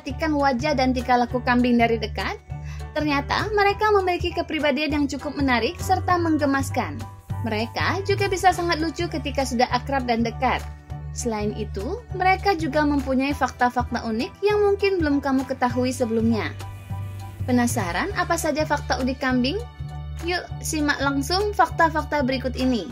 memperhatikan wajah dan tingkah laku kambing dari dekat, ternyata mereka memiliki kepribadian yang cukup menarik serta menggemaskan. Mereka juga bisa sangat lucu ketika sudah akrab dan dekat. Selain itu, mereka juga mempunyai fakta-fakta unik yang mungkin belum kamu ketahui sebelumnya. Penasaran apa saja fakta unik kambing? Yuk, simak langsung fakta-fakta berikut ini.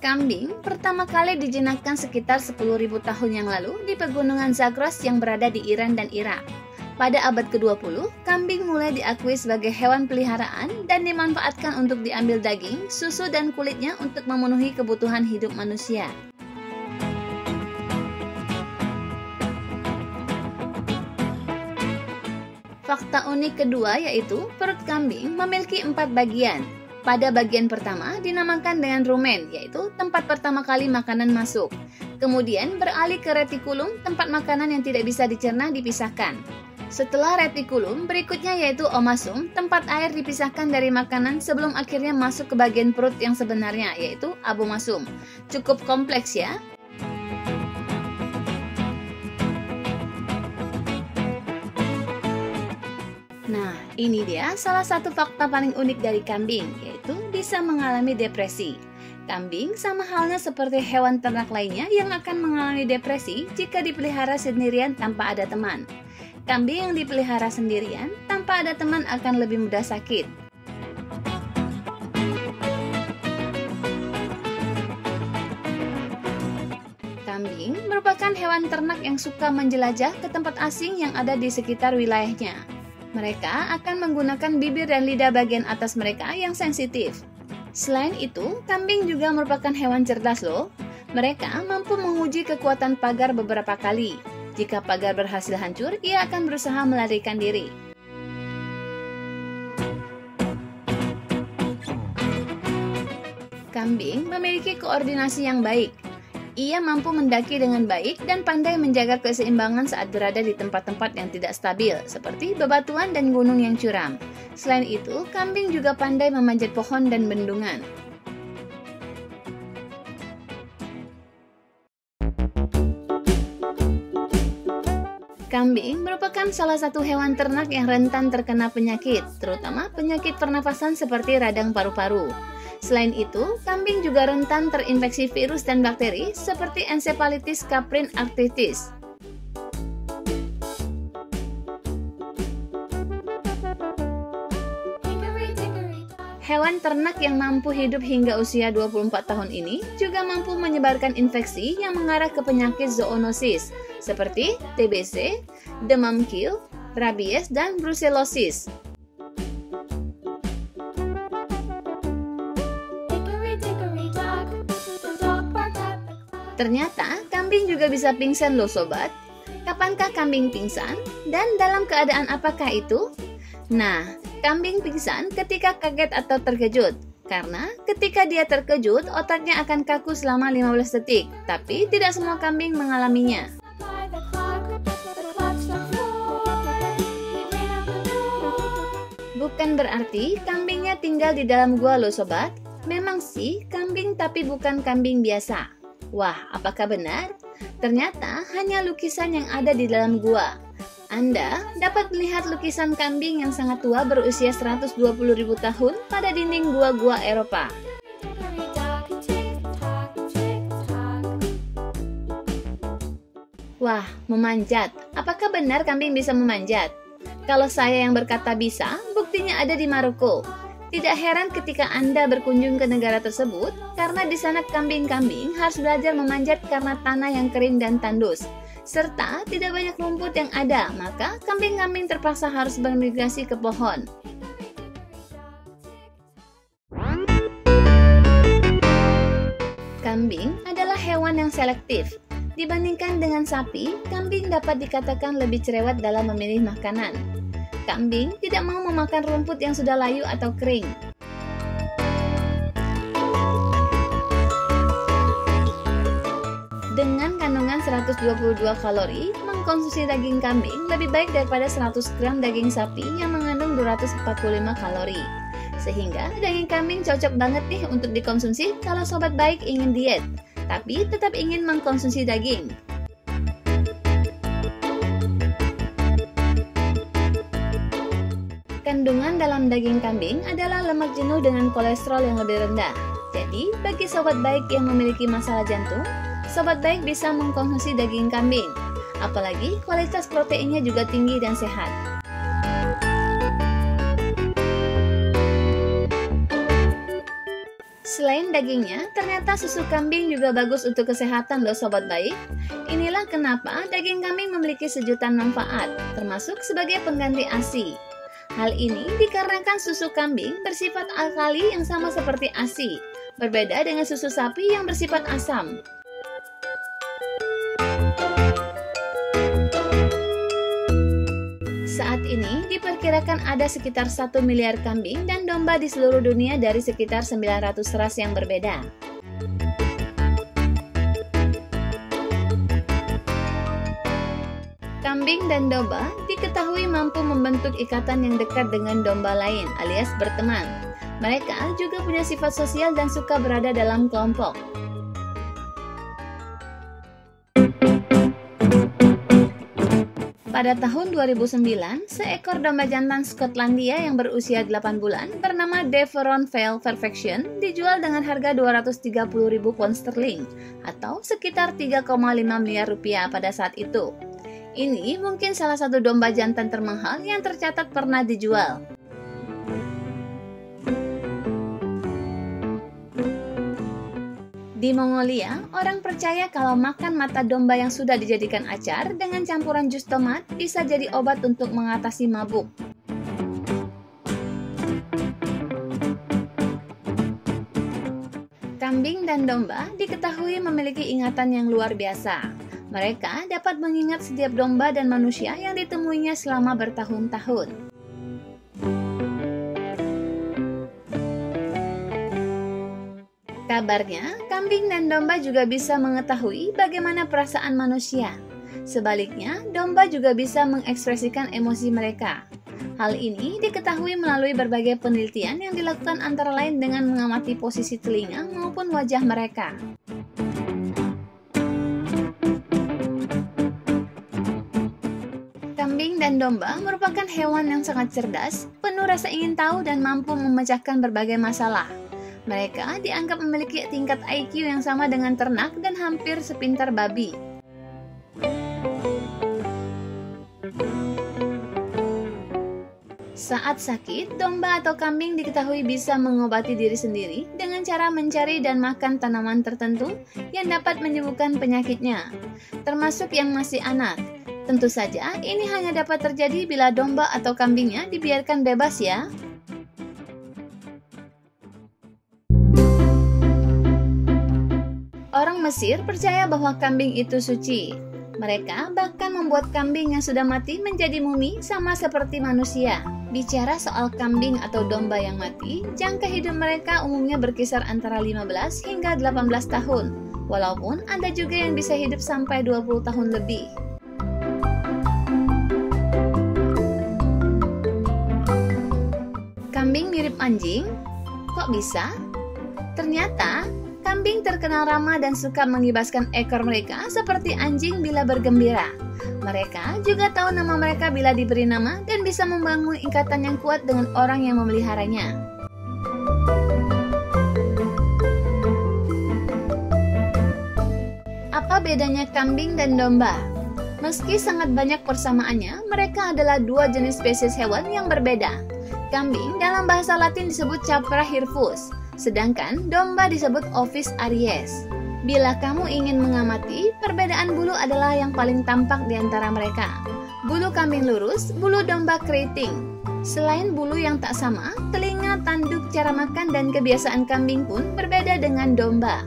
Kambing pertama kali dijinakkan sekitar 10.000 tahun yang lalu di pegunungan Zagros yang berada di Iran dan Irak. Pada abad ke-20, kambing mulai diakui sebagai hewan peliharaan dan dimanfaatkan untuk diambil daging, susu, dan kulitnya untuk memenuhi kebutuhan hidup manusia. Fakta unik kedua yaitu perut kambing memiliki 4 bagian. Pada bagian pertama dinamakan dengan rumen, yaitu tempat pertama kali makanan masuk. Kemudian beralih ke retikulum, tempat makanan yang tidak bisa dicerna dipisahkan. Setelah retikulum, berikutnya yaitu omasum, tempat air dipisahkan dari makanan sebelum akhirnya masuk ke bagian perut yang sebenarnya, yaitu abomasum. Cukup kompleks ya. Nah, ini dia salah satu fakta paling unik dari kambing, yaitu bisa mengalami depresi. Kambing sama halnya seperti hewan ternak lainnya yang akan mengalami depresi jika dipelihara sendirian tanpa ada teman. Kambing yang dipelihara sendirian tanpa ada teman akan lebih mudah sakit. Kambing merupakan hewan ternak yang suka menjelajah ke tempat asing yang ada di sekitar wilayahnya. Mereka akan menggunakan bibir dan lidah bagian atas mereka yang sensitif. Selain itu, kambing juga merupakan hewan cerdas loh. Mereka mampu menguji kekuatan pagar beberapa kali. Jika pagar berhasil hancur, ia akan berusaha melarikan diri. Kambing memiliki koordinasi yang baik. Ia mampu mendaki dengan baik dan pandai menjaga keseimbangan saat berada di tempat-tempat yang tidak stabil, seperti bebatuan dan gunung yang curam. Selain itu, kambing juga pandai memanjat pohon dan bendungan. Kambing merupakan salah satu hewan ternak yang rentan terkena penyakit, terutama penyakit pernafasan seperti radang paru-paru. Selain itu, kambing juga rentan terinfeksi virus dan bakteri seperti encephalitis caprine arthritis. Hewan ternak yang mampu hidup hingga usia 24 tahun ini juga mampu menyebarkan infeksi yang mengarah ke penyakit zoonosis seperti TBC, demam kil, rabies, dan brucellosis. Ternyata, kambing juga bisa pingsan loh sobat. Kapankah kambing pingsan? Dan dalam keadaan apakah itu? Nah, kambing pingsan ketika kaget atau terkejut. Karena ketika dia terkejut, otaknya akan kaku selama 15 detik. Tapi tidak semua kambing mengalaminya. Bukan berarti kambingnya tinggal di dalam gua loh sobat. Memang sih kambing tapi bukan kambing biasa. Wah, apakah benar? Ternyata hanya lukisan yang ada di dalam gua. Anda dapat melihat lukisan kambing yang sangat tua berusia 120.000 tahun pada dinding gua-gua Eropa. Wah, memanjat. Apakah benar kambing bisa memanjat? Kalau saya yang berkata bisa, buktinya ada di Maroko. Tidak heran ketika Anda berkunjung ke negara tersebut, karena di sana kambing-kambing harus belajar memanjat karena tanah yang kering dan tandus, serta tidak banyak rumput yang ada, maka kambing-kambing terpaksa harus bermigrasi ke pohon. Kambing adalah hewan yang selektif. Dibandingkan dengan sapi, kambing dapat dikatakan lebih cerewet dalam memilih makanan. Kambing tidak mau memakan rumput yang sudah layu atau kering. dengan 122 kalori, mengkonsumsi daging kambing lebih baik daripada 100 gram daging sapi yang mengandung 245 kalori. Sehingga daging kambing cocok banget nih untuk dikonsumsi kalau sobat baik ingin diet, tapi tetap ingin mengkonsumsi daging. Kandungan dalam daging kambing adalah lemak jenuh dengan kolesterol yang lebih rendah. Jadi, bagi sobat baik yang memiliki masalah jantung, sobat baik bisa mengkonsumsi daging kambing. Apalagi kualitas proteinnya juga tinggi dan sehat. Selain dagingnya, ternyata susu kambing juga bagus untuk kesehatan loh sobat baik. Inilah kenapa daging kambing memiliki sejuta manfaat, termasuk sebagai pengganti ASI. Hal ini dikarenakan susu kambing bersifat alkali yang sama seperti ASI, berbeda dengan susu sapi yang bersifat asam. Saat ini diperkirakan ada sekitar 1 miliar kambing dan domba di seluruh dunia dari sekitar 900 ras yang berbeda. Kambing dan domba diketahui mampu membentuk ikatan yang dekat dengan domba lain alias berteman. Mereka juga punya sifat sosial dan suka berada dalam kelompok. Pada tahun 2009, seekor domba jantan Skotlandia yang berusia 8 bulan bernama Deveron Vale Perfection dijual dengan harga 230.000 pound sterling atau sekitar 3,5 miliar rupiah pada saat itu. Ini mungkin salah satu domba jantan termahal yang tercatat pernah dijual. Di Mongolia, orang percaya kalau makan mata domba yang sudah dijadikan acar dengan campuran jus tomat bisa jadi obat untuk mengatasi mabuk. Kambing dan domba diketahui memiliki ingatan yang luar biasa. Mereka dapat mengingat setiap domba dan manusia yang ditemuinya selama bertahun-tahun. Kabarnya, kambing dan domba juga bisa mengetahui bagaimana perasaan manusia. Sebaliknya, domba juga bisa mengekspresikan emosi mereka. Hal ini diketahui melalui berbagai penelitian yang dilakukan antara lain dengan mengamati posisi telinga maupun wajah mereka. Kambing dan domba merupakan hewan yang sangat cerdas, penuh rasa ingin tahu dan mampu memecahkan berbagai masalah. Mereka dianggap memiliki tingkat IQ yang sama dengan ternak dan hampir sepintar babi. Saat sakit, domba atau kambing diketahui bisa mengobati diri sendiri dengan cara mencari dan makan tanaman tertentu yang dapat menyembuhkan penyakitnya, termasuk yang masih anak. Tentu saja, ini hanya dapat terjadi bila domba atau kambingnya dibiarkan bebas ya. Orang Mesir percaya bahwa kambing itu suci. Mereka bahkan membuat kambing yang sudah mati menjadi mumi sama seperti manusia. Bicara soal kambing atau domba yang mati, jangka hidup mereka umumnya berkisar antara 15 hingga 18 tahun. Walaupun ada juga yang bisa hidup sampai 20 tahun lebih. Kambing mirip anjing? Kok bisa? Ternyata, kambing terkenal ramah dan suka mengibaskan ekor mereka seperti anjing bila bergembira. Mereka juga tahu nama mereka bila diberi nama dan bisa membangun ikatan yang kuat dengan orang yang memeliharanya. Apa bedanya kambing dan domba? Meski sangat banyak persamaannya, mereka adalah dua jenis spesies hewan yang berbeda. Kambing dalam bahasa Latin disebut Capra hirpus, sedangkan domba disebut Ovis aries. Bila kamu ingin mengamati, perbedaan bulu adalah yang paling tampak di antara mereka. Bulu kambing lurus, bulu domba keriting. Selain bulu yang tak sama, telinga, tanduk, cara makan, dan kebiasaan kambing pun berbeda dengan domba.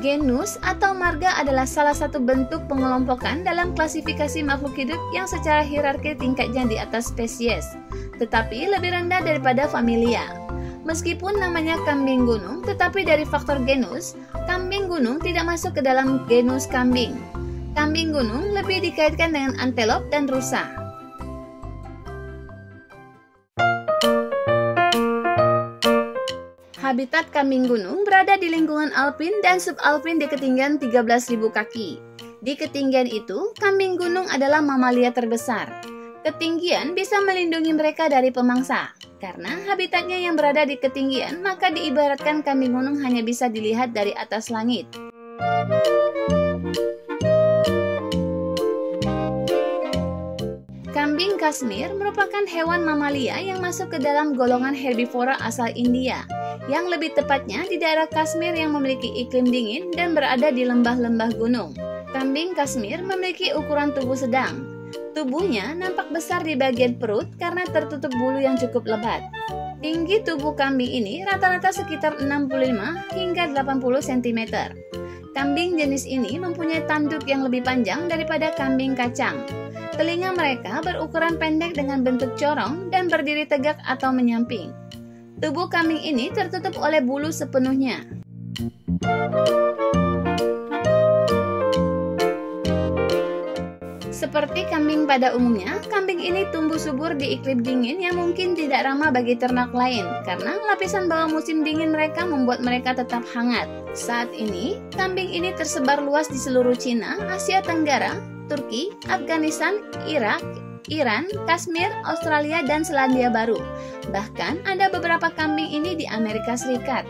Genus atau marga adalah salah satu bentuk pengelompokan dalam klasifikasi makhluk hidup yang secara hierarki tingkatnya di atas spesies, tetapi lebih rendah daripada familia. Meskipun namanya kambing gunung, tetapi dari faktor genus, kambing gunung tidak masuk ke dalam genus kambing. Kambing gunung lebih dikaitkan dengan antelop dan rusa. Habitat kambing gunung berada di lingkungan alpin dan subalpin di ketinggian 13.000 kaki. Di ketinggian itu, kambing gunung adalah mamalia terbesar. Ketinggian bisa melindungi mereka dari pemangsa. Karena habitatnya yang berada di ketinggian, maka diibaratkan kambing gunung hanya bisa dilihat dari atas langit. Kambing Kashmir merupakan hewan mamalia yang masuk ke dalam golongan herbivora asal India, yang lebih tepatnya di daerah Kashmir yang memiliki iklim dingin dan berada di lembah-lembah gunung. Kambing Kashmir memiliki ukuran tubuh sedang. Tubuhnya nampak besar di bagian perut karena tertutup bulu yang cukup lebat. Tinggi tubuh kambing ini rata-rata sekitar 65 hingga 80 cm. Kambing jenis ini mempunyai tanduk yang lebih panjang daripada kambing kacang. Telinga mereka berukuran pendek dengan bentuk corong dan berdiri tegak atau menyamping. Tubuh kambing ini tertutup oleh bulu sepenuhnya. Seperti kambing pada umumnya, kambing ini tumbuh subur di iklim dingin yang mungkin tidak ramah bagi ternak lain karena lapisan bawah musim dingin mereka membuat mereka tetap hangat. Saat ini, kambing ini tersebar luas di seluruh Cina, Asia Tenggara, Turki, Afghanistan, Irak, Iran, Kashmir, Australia, dan Selandia Baru. Bahkan ada beberapa kambing ini di Amerika Serikat.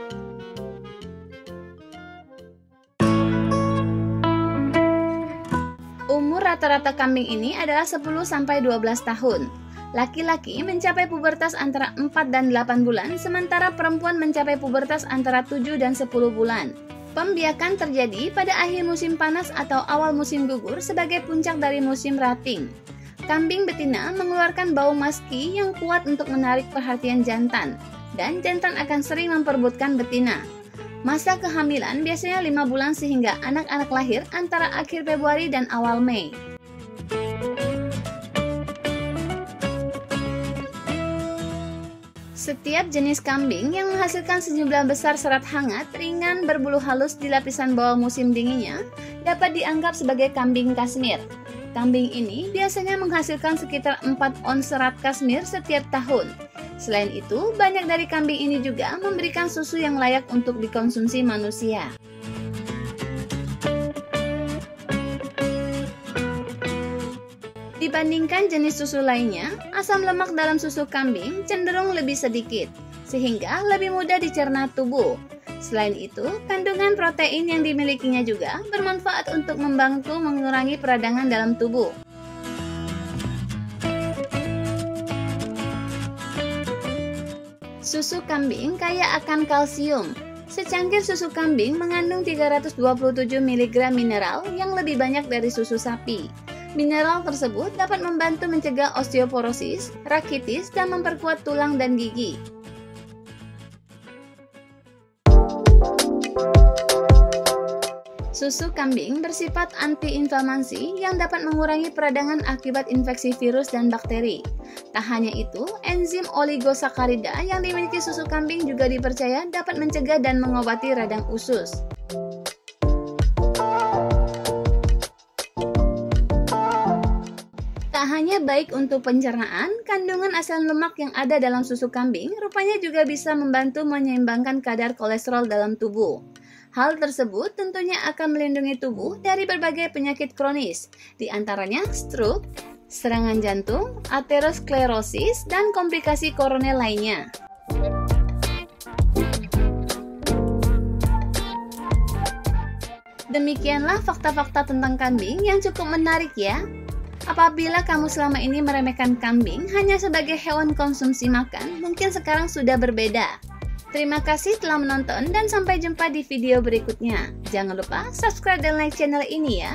Umur rata-rata kambing ini adalah 10-12 tahun. Laki-laki mencapai pubertas antara 4 dan 8 bulan, sementara perempuan mencapai pubertas antara 7 dan 10 bulan. Pembiakan terjadi pada akhir musim panas atau awal musim gugur sebagai puncak dari musim rating. Kambing betina mengeluarkan bau maski yang kuat untuk menarik perhatian jantan, dan jantan akan sering memperebutkan betina. Masa kehamilan biasanya 5 bulan sehingga anak-anak lahir antara akhir Februari dan awal Mei. Setiap jenis kambing yang menghasilkan sejumlah besar serat hangat, ringan, berbulu halus di lapisan bawah musim dinginnya dapat dianggap sebagai kambing Kashmir. Kambing ini biasanya menghasilkan sekitar 4 ons serat Kashmir setiap tahun. Selain itu, banyak dari kambing ini juga memberikan susu yang layak untuk dikonsumsi manusia. Dibandingkan jenis susu lainnya, asam lemak dalam susu kambing cenderung lebih sedikit, sehingga lebih mudah dicerna tubuh. Selain itu, kandungan protein yang dimilikinya juga bermanfaat untuk membantu mengurangi peradangan dalam tubuh. Susu kambing kaya akan kalsium. Secangkir susu kambing mengandung 327 mg mineral yang lebih banyak dari susu sapi. Mineral tersebut dapat membantu mencegah osteoporosis, rakitis, dan memperkuat tulang dan gigi. Susu kambing bersifat anti-inflamasi yang dapat mengurangi peradangan akibat infeksi virus dan bakteri. Tak hanya itu, enzim oligosakarida yang dimiliki susu kambing juga dipercaya dapat mencegah dan mengobati radang usus. Tak hanya baik untuk pencernaan, kandungan asam lemak yang ada dalam susu kambing rupanya juga bisa membantu menyeimbangkan kadar kolesterol dalam tubuh. Hal tersebut tentunya akan melindungi tubuh dari berbagai penyakit kronis, di antaranya stroke, serangan jantung, aterosklerosis, dan komplikasi koroner lainnya. Demikianlah fakta-fakta tentang kambing yang cukup menarik ya. Apabila kamu selama ini meremehkan kambing hanya sebagai hewan konsumsi makan, mungkin sekarang sudah berbeda. Terima kasih telah menonton dan sampai jumpa di video berikutnya. Jangan lupa subscribe dan like channel ini ya.